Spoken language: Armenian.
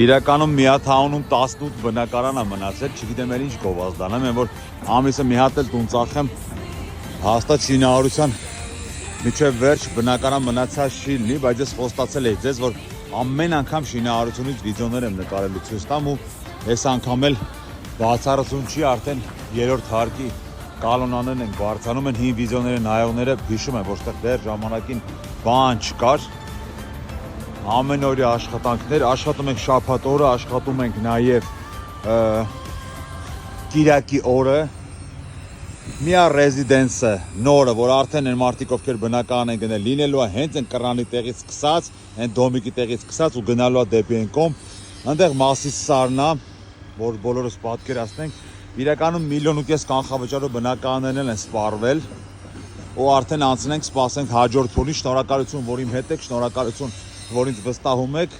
Իրականում միաթաունում 18 բնակարան է մնացել, չգիտեմ էլ ինչ գովազ դանեմ, եմ որ ամիսը մի հատ էլ տուն ծախեմ, հաստատ շինարարության միջև վերջ բնակարան մնացած չի լինի, բայց ես խոստացել էի ձեզ, որ ամեն անգամ շինարարությունից վիդեոներ եմ նկարելու ցույց տամ ու այս անգամ էլ բացառություն չի, արդեն երրորդ հարկի կալոնաներն են բարձրանում են, հին վիդեոները նայողները հիշում են, որ դեռ ժամանակին բան չկար, ամեն օրյա աշխատանքներ, աշխատում ենք շաբաթ օրը, աշխատում ենք նաև կիրակի օրը, միա ռեզիդենսը նորը, որ արդեն են մարդիկ ովքեր բնակարան են գնել, լինելու է հենց են կռանի տեղից սկսած, են դոմիկի տեղից սկսած ու գնալու է դեպի են կողմ, այնտեղ Մասիս սարն է, որ բոլորս պատկերացնենք, իրականում 1,5 միլիոն կանխավճարով բնակարաններն են սպառվել ու արդեն անցնենք, սպասենք հաջորդ փուլին, շնորհակալություն, որ իմ հետ եք, շնորհակալություն, որ ինձ վստահում եք,